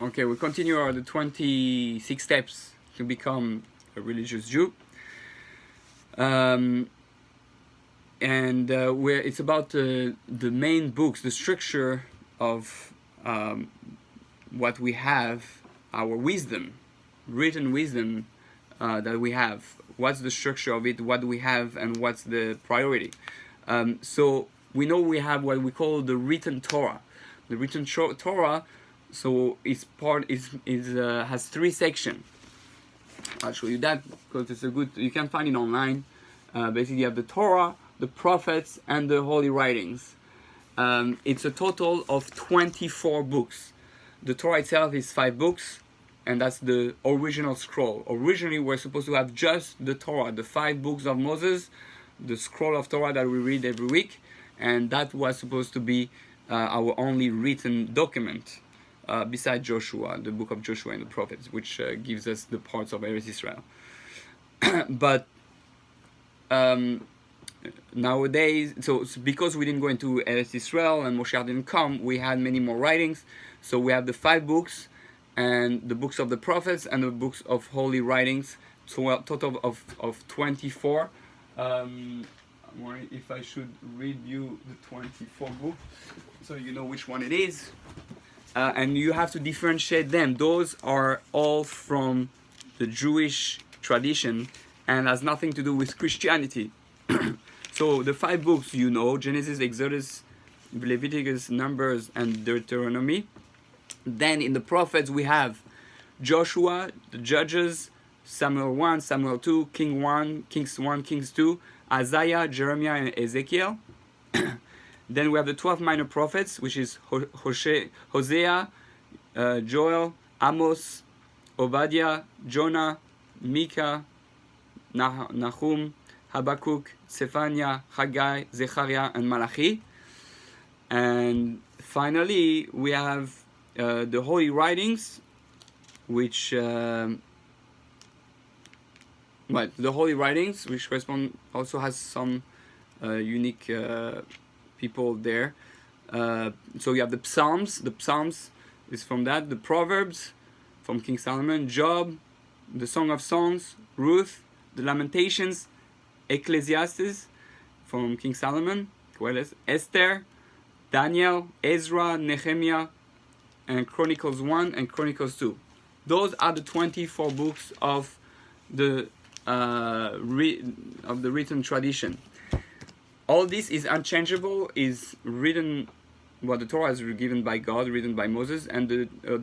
Okay, we continue the 26 steps to become a religious Jew. And where it's about the main books, the structure of what we have, our wisdom, written wisdom that we have. What's the structure of it? What do we have, and what's the priority? So we know we have what we call the written Torah. The written Torah, so its part has 3 sections. I'll show you that because it's a good. You can find it online. Basically, you have the Torah, the prophets, and the holy writings. It's a total of 24 books. The Torah itself is 5 books, and that's the original scroll. Originally, we're supposed to have just the Torah, the 5 books of Moses, the scroll of Torah that we read every week, and that was supposed to be our only written document, besides Joshua, the book of Joshua and the prophets, which gives us the parts of Eretz Israel. But nowadays, so because we didn't go into Eretz Israel and Moshe didn't come, we had many more writings. So we have the 5 books and the books of the prophets and the books of holy writings, so a total of 24. I'm worried if I should read you the 24 books so you know which one it is. And you have to differentiate them. Those are all from the Jewish tradition and has nothing to do with Christianity. So the 5 books, you know, Genesis, Exodus, Leviticus, Numbers, and Deuteronomy. Then in the prophets we have Joshua, the Judges, Samuel 1, Samuel 2, King 1, Kings 1, Kings 2, Isaiah, Jeremiah, and Ezekiel. Then we have the 12 minor prophets, which is Hosea, Joel, Amos, Obadiah, Jonah, Micah, Nahum, Habakkuk, Zephaniah, Haggai, Zechariah, and Malachi. And finally, we have the Holy Writings, which the Holy Writings, which correspond also has some unique people there. So you have the Psalms. The Psalms is from that. The Proverbs from King Solomon. Job, the Song of Songs, Ruth, the Lamentations, Ecclesiastes from King Solomon, well as Esther, Daniel, Ezra, Nehemiah, and Chronicles 1 and Chronicles 2. Those are the 24 books of the written tradition. All this is unchangeable, is written. Well, the Torah is given by God, written by Moses, and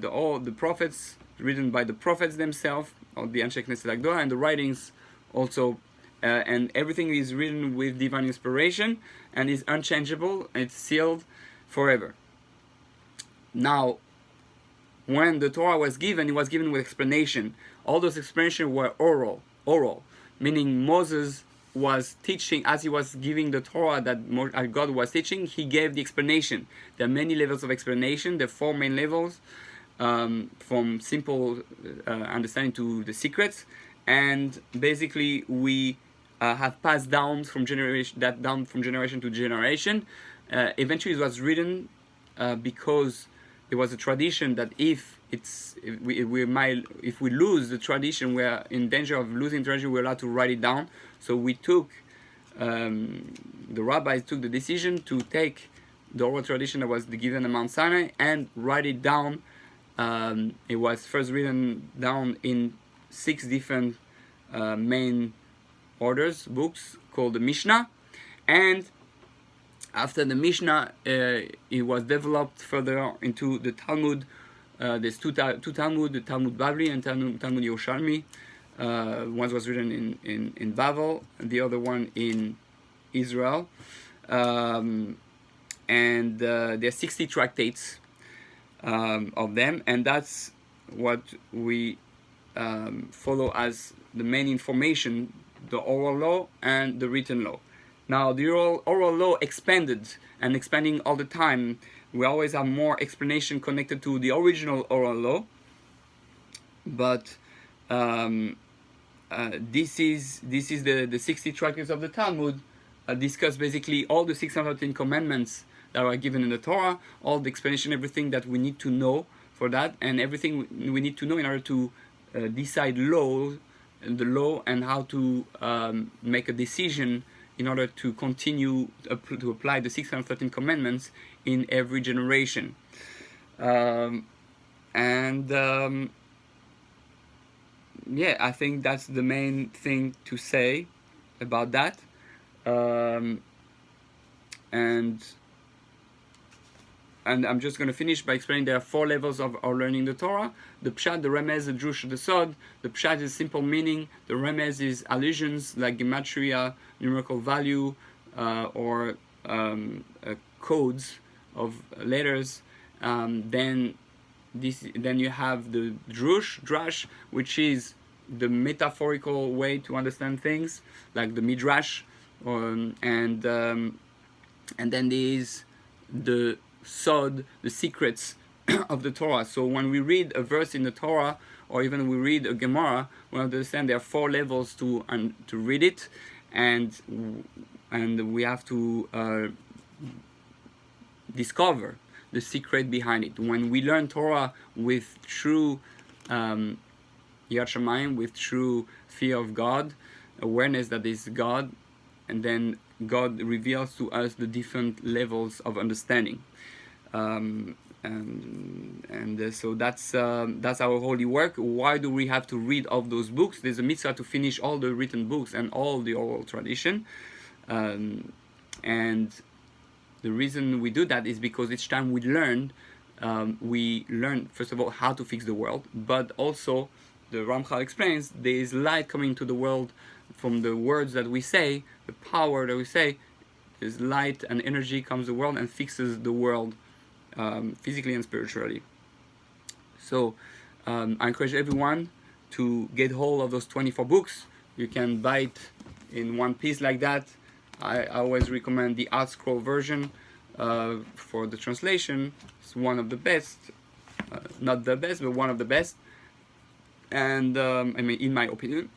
all the prophets written by the prophets themselves, or the Anshe Knesset Agdola, and the writings also, and everything is written with divine inspiration and is unchangeable. It's sealed forever. Now, when the Torah was given, it was given with explanation. All those explanations were oral, meaning Moses was teaching, as he was giving the Torah that God was teaching, he gave the explanation. There are many levels of explanation. There are 4 main levels, from simple understanding to the secrets. And basically, we have passed down from generation to generation. Eventually, it was written because it was a tradition that if we lose the tradition, we are in danger of losing the tradition. We're allowed to write it down. So we took the rabbis took the decision to take the oral tradition that was given at Mount Sinai and write it down. It was first written down in 6 different main books called the Mishnah, and after the Mishnah, it was developed further into the Talmud. There's two Talmud, the Talmud Bavli and Talmud Yerushalmi. One was written in Babel, and the other one in Israel. And there are 60 tractates of them, and that's what we follow as the main information, the oral law and the written law. Now, the oral law expanded and expanding all the time. We always have more explanation connected to the original oral law, but this is the 60 tractates of the Talmud discuss basically all the 613 commandments that are given in the Torah, all the explanation, everything that we need to know for that, and everything we need to know in order to decide the law, and how to make a decision in order to continue to apply the 613 commandments in every generation. Yeah, I think that's the main thing to say about that. And I'm just going to finish by explaining there are 4 levels of our learning the Torah: the Pshat, the Remez, the Drush, the Sod. The Pshat is simple meaning. The Remez is allusions like gematria, numerical value, or codes of letters. Then you have the Drash, which is the metaphorical way to understand things, like the Midrash, and then there is the Sod, the secrets of the Torah. So when we read a verse in the Torah, or even we read a Gemara, we understand there are 4 levels to read it, and we have to discover the secret behind it. When we learn Torah with true Yirat Shamayim, with true fear of God, awareness that is God, and then God reveals to us the different levels of understanding. So that's our holy work. Why do we have to read all those books? There's a mitzvah to finish all the written books and all the oral tradition, and the reason we do that is because each time we learn first of all how to fix the world, but also the Ramchal explains there is light coming to the world from the words that we say, the power that we say. There's light and energy comes to the world and fixes the world physically and spiritually. So I encourage everyone to get hold of those 24 books. You can buy it in one piece like that. I always recommend the Art Scroll version for the translation. It's one of the best, not the best, but one of the best. And I mean, in my opinion.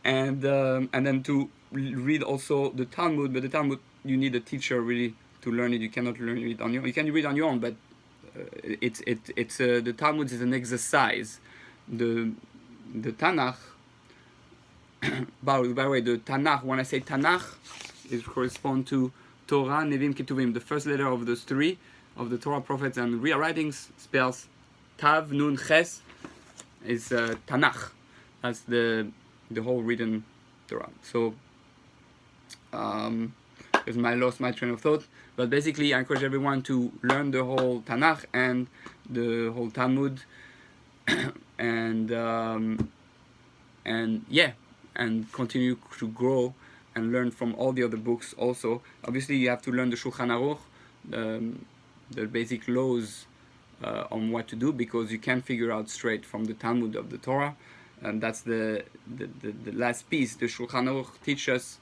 And then to read also the Talmud, but the Talmud you need a teacher really to learn it. You cannot learn it on your own. You can read on your own, but the Talmud is an exercise. The Tanakh. By the way, the Tanakh. When I say Tanakh, it corresponds to Torah, Nevim, Ketuvim. The first letter of those 3 of the Torah, prophets, and real writings spells Tav, Nun, Ches. Is Tanakh. That's the whole written Torah. So because I lost my train of thought. But basically, I encourage everyone to learn the whole Tanakh and the whole Talmud, and continue to grow and learn from all the other books. Also, obviously, you have to learn the Shulchan Aruch, the basic laws on what to do, because you can't figure out straight from the Talmud of the Torah, and that's the last piece. The Shulchan Aruch teaches us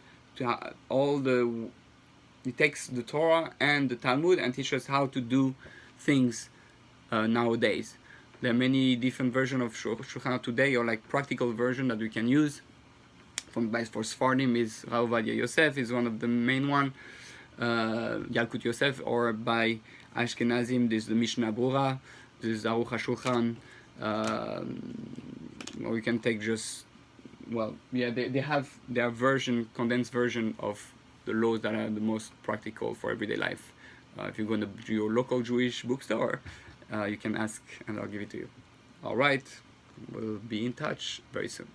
it takes the Torah and the Talmud and teaches us how to do things nowadays. There are many different versions of Shulchan Aruch today, or like practical version that we can use. For Sfardim is Rav Ovadia Yosef is one of the main one, Yalkut Yosef, or by Ashkenazim there's the Mishnah Brura, there's Aruch HaShulchan, or we can take just, they have their condensed version of the laws that are the most practical for everyday life. If you go to your local Jewish bookstore, you can ask and I'll give it to you. Alright, we'll be in touch very soon.